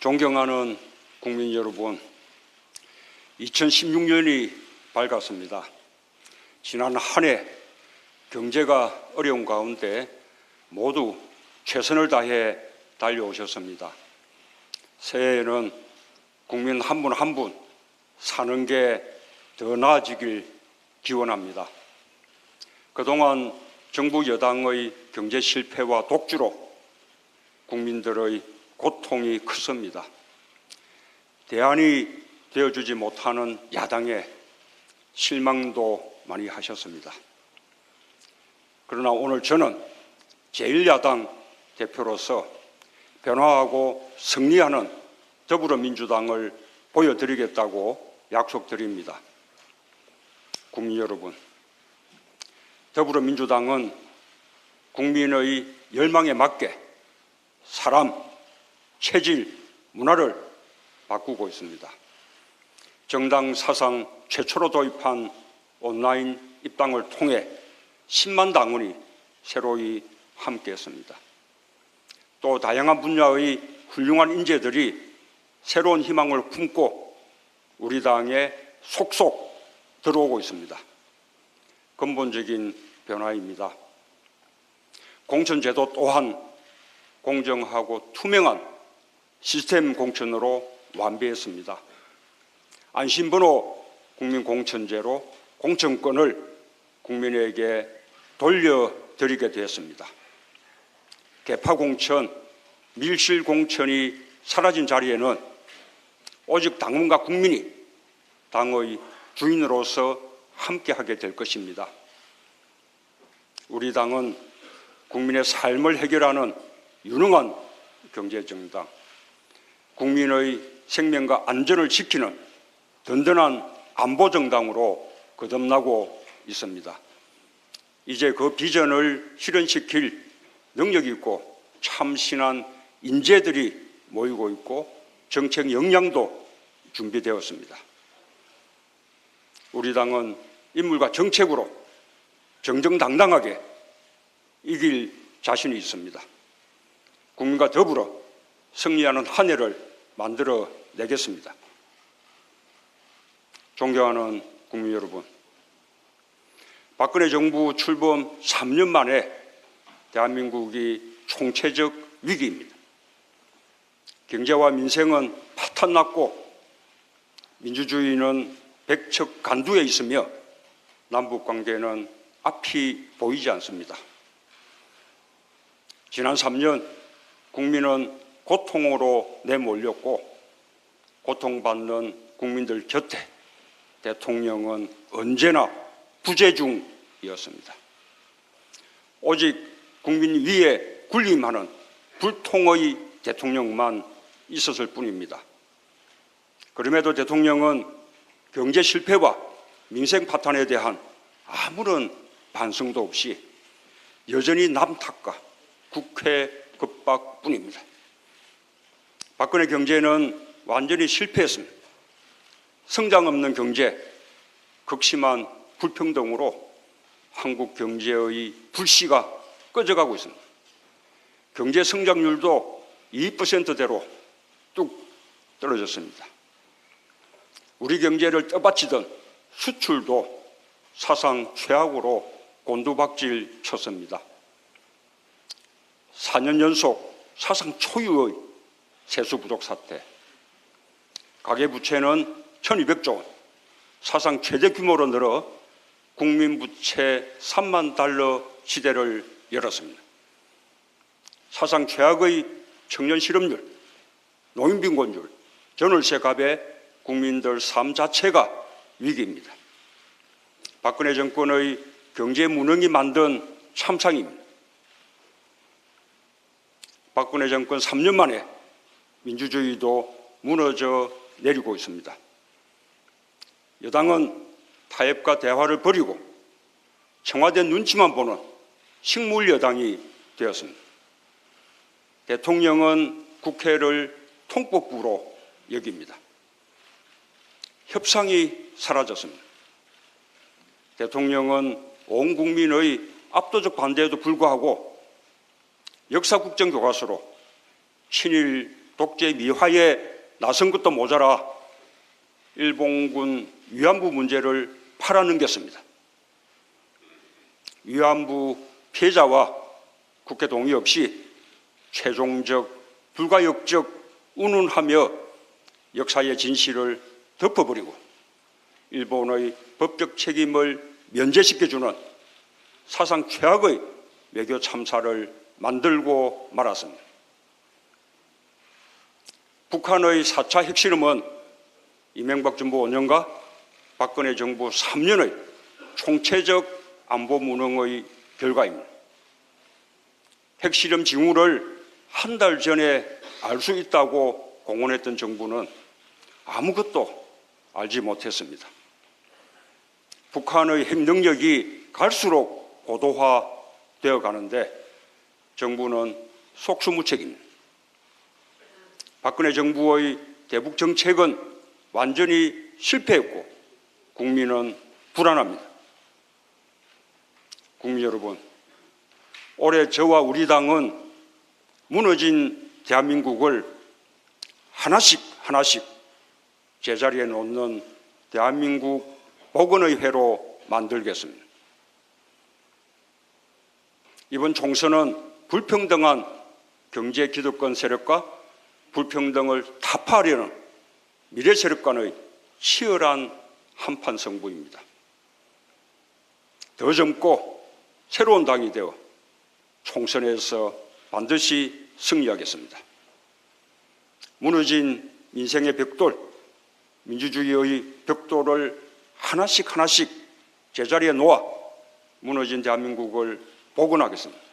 존경하는 국민 여러분, 2016년이 밝았습니다. 지난 한 해 경제가 어려운 가운데 모두 최선을 다해 달려오셨습니다. 새해에는 국민 한 분 한 분 사는 게 더 나아지길 기원합니다. 그동안 정부 여당의 경제 실패와 독주로 국민들의 고통이 컸습니다. 대안이 되어주지 못하는 야당에 실망도 많이 하셨습니다. 그러나 오늘 저는 제1야당 대표로서 변화하고 승리하는 더불어민주당을 보여드리겠다고 약속드립니다. 국민 여러분, 더불어민주당은 국민의 열망에 맞게 사람, 체질, 문화를 바꾸고 있습니다. 정당 사상 최초로 도입한 온라인 입당을 통해 10만 당원이 새로이 함께했습니다. 또 다양한 분야의 훌륭한 인재들이 새로운 희망을 품고 우리 당에 속속 들어오고 있습니다. 근본적인 변화입니다. 공천제도 또한 공정하고 투명한 시스템 공천으로 완비했습니다. 안심번호 국민공천제로 공천권을 국민에게 돌려드리게 되었습니다. 개파공천, 밀실공천이 사라진 자리에는 오직 당원과 국민이 당의 주인으로서 함께하게 될 것입니다. 우리 당은 국민의 삶을 해결하는 유능한 경제정당, 국민의 생명과 안전을 지키는 든든한 안보정당으로 거듭나고 있습니다. 이제 그 비전을 실현시킬 능력 있고 참신한 인재들이 모이고 있고 정책 역량도 준비되었습니다. 우리 당은 인물과 정책으로 정정당당하게 이길 자신이 있습니다. 국민과 더불어 승리하는 한 해를 만들어 내겠습니다. 존경하는 국민 여러분, 박근혜 정부 출범 3년 만에 대한민국이 총체적 위기입니다. 경제와 민생은 파탄났고 민주주의는 백척간두에 있으며 남북관계는 앞이 보이지 않습니다. 지난 3년 국민은 고통으로 내몰렸고 고통받는 국민들 곁에 대통령은 언제나 부재중이었습니다. 오직 국민 위에 군림하는 불통의 대통령만 있었을 뿐입니다. 그럼에도 대통령은 경제 실패와 민생 파탄에 대한 아무런 반성도 없이 여전히 남 탓과 국회 급박뿐입니다. 박근혜 경제는 완전히 실패했습니다. 성장 없는 경제, 극심한 불평등으로 한국 경제의 불씨가 꺼져가고 있습니다. 경제 성장률도 2%대로 뚝 떨어졌습니다. 우리 경제를 떠받치던 수출도 사상 최악으로 곤두박질 쳤습니다. 4년 연속 사상 초유의 세수 부족 사태, 가계부채는 1200조 원, 사상 최대 규모로 늘어 국민부채 3만 달러 시대를 열었습니다. 사상 최악의 청년 실업률, 노인빈곤율, 전월세 값에 국민들 삶 자체가 위기입니다. 박근혜 정권의 경제 무능이 만든 참상입니다. 박근혜 정권 3년 만에 민주주의도 무너져 내리고 있습니다. 여당은 타협과 대화를 버리고 청와대 눈치만 보는 식물 여당이 되었습니다. 대통령은 국회를 통법부로 여깁니다. 협상이 사라졌습니다. 대통령은 온 국민의 압도적 반대에도 불구하고 역사국정교과서로 친일 독재 미화에 나선 것도 모자라 일본군 위안부 문제를 팔아넘겼습니다. 위안부 피해자와 국회 동의 없이 최종적, 불가역적 운운하며 역사의 진실을 덮어버리고 일본의 법적 책임을 면제시켜주는 사상 최악의 외교 참사를 만들고 말았습니다. 북한의 4차 핵실험은 이명박 정부 5년과 박근혜 정부 3년의 총체적 안보 무능의 결과입니다. 핵실험 징후를 한 달 전에 알 수 있다고 공언했던 정부는 아무것도 알지 못했습니다. 북한의 핵 능력이 갈수록 고도화되어 가는데 정부는 속수무책입니다. 박근혜 정부의 대북 정책은 완전히 실패했고 국민은 불안합니다. 국민 여러분, 올해 저와 우리 당은 무너진 대한민국을 하나씩 제자리에 놓는 대한민국 복원의 회로 만들겠습니다. 이번 총선은 불평등한 경제 기득권 세력과 불평등을 타파하려는 미래 세력 간의 치열한 한판 승부입니다. 더 젊고 새로운 당이 되어 총선에서 반드시 승리하겠습니다. 무너진 민생의 벽돌, 민주주의의 벽돌을 하나씩 제자리에 놓아 무너진 대한민국을 복원하겠습니다.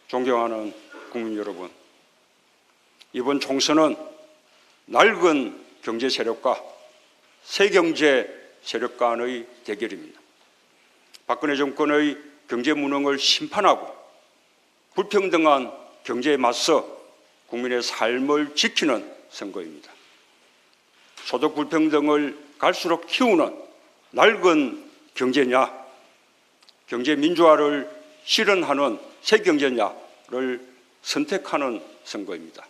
존경하는 국민 여러분, 이번 총선은 낡은 경제 세력과 새 경제 세력 간의 대결입니다. 박근혜 정권의 경제 무능을 심판하고 불평등한 경제에 맞서 국민의 삶을 지키는 선거입니다. 소득 불평등을 갈수록 키우는 낡은 경제냐, 경제 민주화를 실현하는 새 경제냐를 선택하는 선거입니다.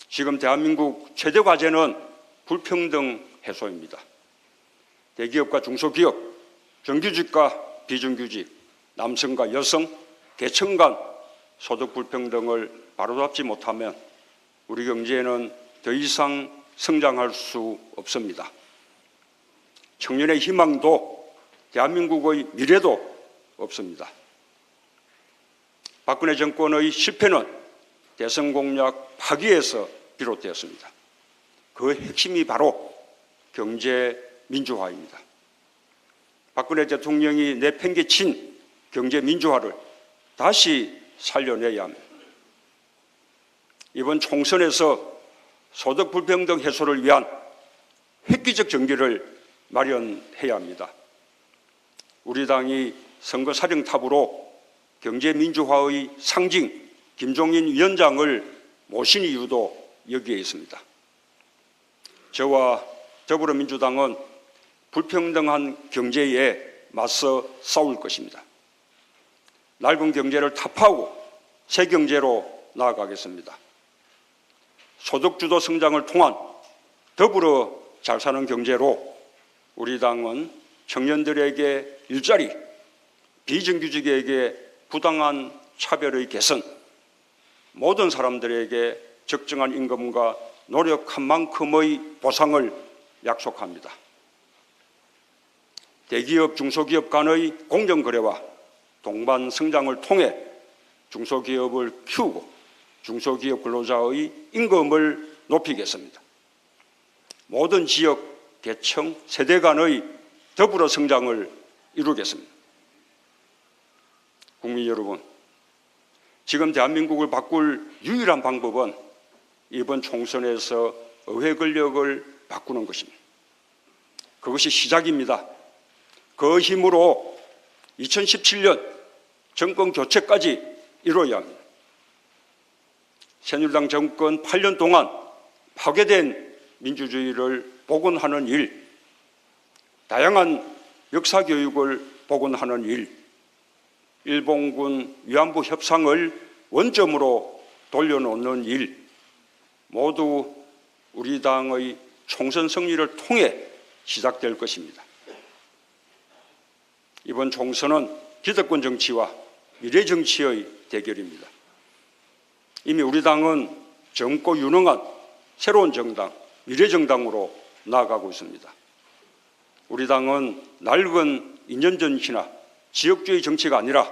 지금 대한민국 최대 과제는 불평등 해소입니다. 대기업과 중소기업, 정규직과 비정규직, 남성과 여성, 계층 간 소득 불평등을 바로잡지 못하면 우리 경제는 더 이상 성장할 수 없습니다. 청년의 희망도 대한민국의 미래도 없습니다. 박근혜 정권의 실패는 대선 공약 파기에서 비롯되었습니다. 그 핵심이 바로 경제 민주화입니다. 박근혜 대통령이 내팽개친 경제 민주화를 다시 살려내야 합니다. 이번 총선에서 소득 불평등 해소를 위한 획기적 전기를 마련해야 합니다. 우리 당이 선거사령탑으로 경제 민주화의 상징 김종인 위원장을 모신 이유도 여기에 있습니다. 저와 더불어민주당은 불평등한 경제에 맞서 싸울 것입니다. 낡은 경제를 타파하고 새 경제로 나아가겠습니다. 소득주도 성장을 통한 더불어 잘 사는 경제로 우리 당은 청년들에게 일자리, 비정규직에게 부당한 차별의 개선, 모든 사람들에게 적정한 임금과 노력한 만큼의 보상을 약속합니다. 대기업, 중소기업 간의 공정거래와 동반 성장을 통해 중소기업을 키우고 중소기업 근로자의 임금을 높이겠습니다. 모든 지역, 계층, 세대 간의 더불어 성장을 이루겠습니다. 국민 여러분, 지금 대한민국을 바꿀 유일한 방법은 이번 총선에서 의회 권력을 바꾸는 것입니다. 그것이 시작입니다. 그 힘으로 2017년 정권 교체까지 이루어야 합니다. 새누리당 정권 8년 동안 파괴된 민주주의를 복원하는 일, 다양한 역사교육을 복원하는 일, 일본군 위안부 협상을 원점으로 돌려놓는 일 모두 우리 당의 총선 승리를 통해 시작될 것입니다. 이번 총선은 기득권 정치와 미래 정치의 대결입니다. 이미 우리 당은 젊고 유능한 새로운 정당, 미래정당으로 나아가고 있습니다. 우리 당은 낡은 이념정치나 지역주의 정치가 아니라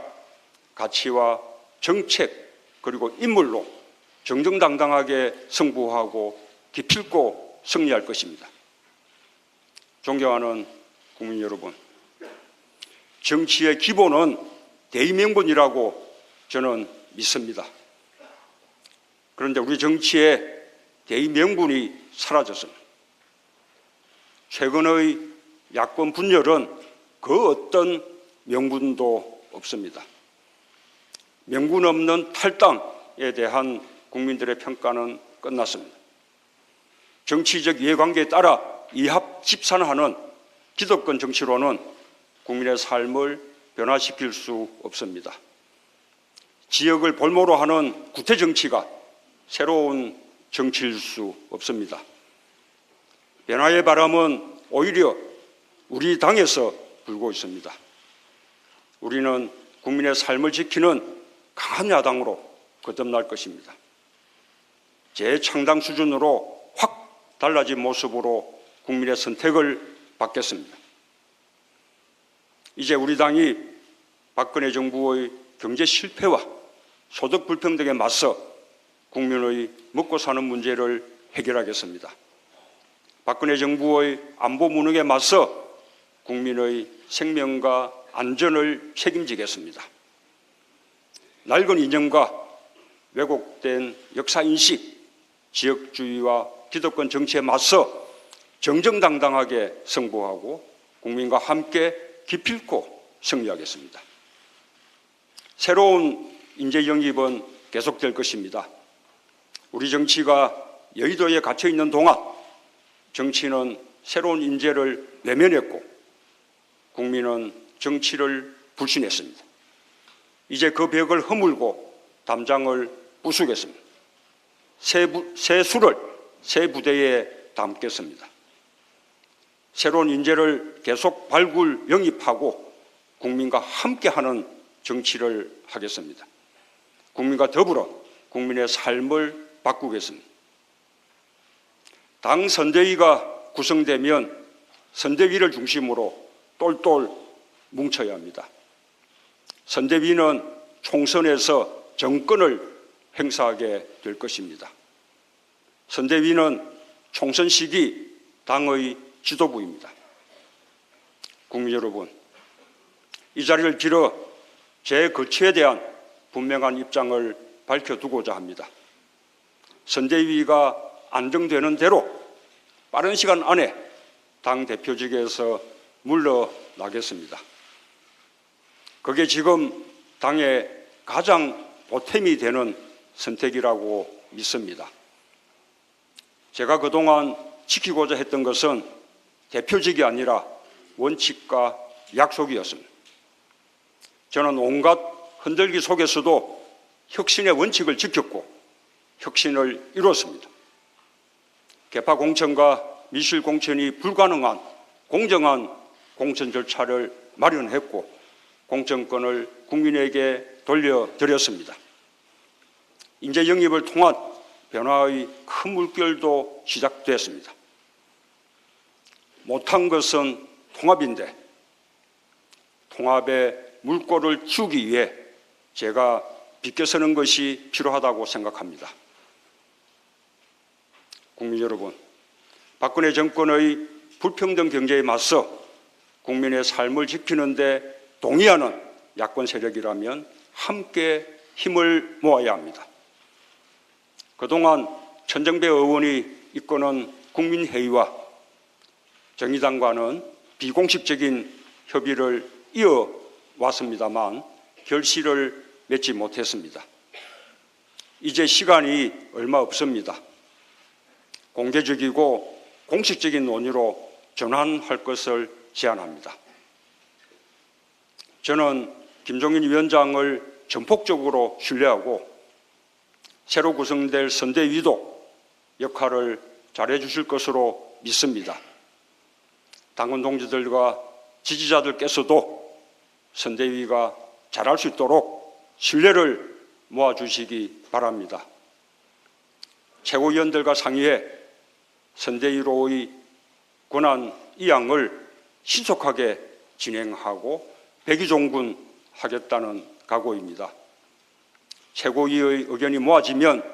가치와 정책 그리고 인물로 정정당당하게 승부하고 기필코 승리할 것입니다. 존경하는 국민 여러분, 정치의 기본은 대의명분이라고 저는 믿습니다. 그런데 우리 정치의 대의명분이 사라졌습니다. 최근의 야권 분열은 그 어떤 명분도 없습니다. 명분 없는 탈당에 대한 국민들의 평가는 끝났습니다. 정치적 이해관계에 따라 이합집산하는 기득권 정치로는 국민의 삶을 변화시킬 수 없습니다. 지역을 볼모로 하는 구태 정치가 새로운 정치일 수 없습니다. 변화의 바람은 오히려 우리 당에서 불고 있습니다. 우리는 국민의 삶을 지키는 강한 야당으로 거듭날 것입니다. 재창당 수준으로 확 달라진 모습으로 국민의 선택을 받겠습니다. 이제 우리 당이 박근혜 정부의 경제 실패와 소득 불평등에 맞서 국민의 먹고 사는 문제를 해결하겠습니다. 박근혜 정부의 안보 무능에 맞서 국민의 생명과 안전을 책임지겠습니다. 낡은 이념과 왜곡된 역사인식, 지역주의와 기득권 정치에 맞서 정정당당하게 승부하고 국민과 함께 기필코 승리하겠습니다. 새로운 인재 영입은 계속될 것입니다. 우리 정치가 여의도에 갇혀 있는 동안 정치는 새로운 인재를 외면했고 국민은 정치를 불신했습니다. 이제 그 벽을 허물고 담장을 부수겠습니다. 새 수를 새 부대에 담겠습니다. 새로운 인재를 계속 발굴 영입하고 국민과 함께하는 정치를 하겠습니다. 국민과 더불어 국민의 삶을 바꾸겠습니다. 당 선대위가 구성되면 선대위를 중심으로 똘똘 뭉쳐야 합니다. 선대위는 총선에서 정권을 행사하게 될 것입니다. 선대위는 총선 시기 당의 지도부입니다. 국민 여러분, 이 자리를 빌어 제 거취에 대한 분명한 입장을 밝혀두고자 합니다. 선대위가 안정되는 대로 빠른 시간 안에 당 대표직에서 물러나겠습니다. 그게 지금 당의 가장 보탬이 되는 선택이라고 믿습니다. 제가 그동안 지키고자 했던 것은 대표직이 아니라 원칙과 약속이었습니다. 저는 온갖 흔들기 속에서도 혁신의 원칙을 지켰고 혁신을 이뤘습니다. 개파 공천과 미실 공천이 불가능한 공정한 공천 절차를 마련했고 공천권을 국민에게 돌려드렸습니다. 인재 영입을 통한 변화의 큰 물결도 시작됐습니다. 못한 것은 통합인데 통합의 물꼬를 틔우기 위해 제가 비껴서는 것이 필요하다고 생각합니다. 국민 여러분, 박근혜 정권의 불평등 경제에 맞서 국민의 삶을 지키는 데 동의하는 야권 세력이라면 함께 힘을 모아야 합니다. 그동안 천정배 의원이 이끄는 국민회의와 정의당과는 비공식적인 협의를 이어왔습니다만 결실을 맺지 못했습니다. 이제 시간이 얼마 없습니다. 공개적이고 공식적인 논의로 전환할 것을 제안합니다. 저는 김종인 위원장을 전폭적으로 신뢰하고 새로 구성될 선대위도 역할을 잘해 주실 것으로 믿습니다. 당원 동지들과 지지자들께서도 선대위가 잘할 수 있도록 신뢰를 모아주시기 바랍니다. 최고위원들과 상의해 선대위로의 권한 이양을 신속하게 진행하고 백의종군하겠다는 각오입니다. 최고위의 의견이 모아지면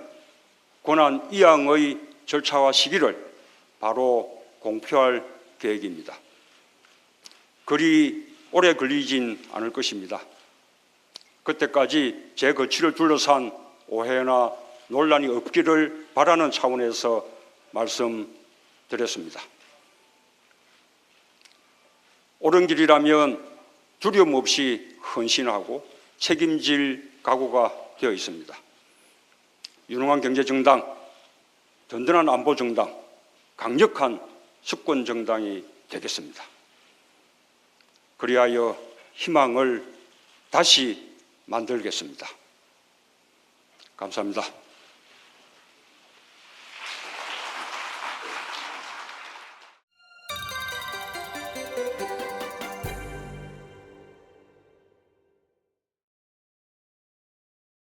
권한 이양의 절차와 시기를 바로 공표할 계획입니다. 그리 오래 걸리진 않을 것입니다. 그때까지 제 거취를 둘러싼 오해나 논란이 없기를 바라는 차원에서 말씀드렸습니다. 옳은 길이라면 두려움 없이 헌신하고 책임질 각오가 되어 있습니다. 유능한 경제정당, 든든한 안보정당, 강력한 수권정당이 되겠습니다. 그리하여 희망을 다시 만들겠습니다. 감사합니다.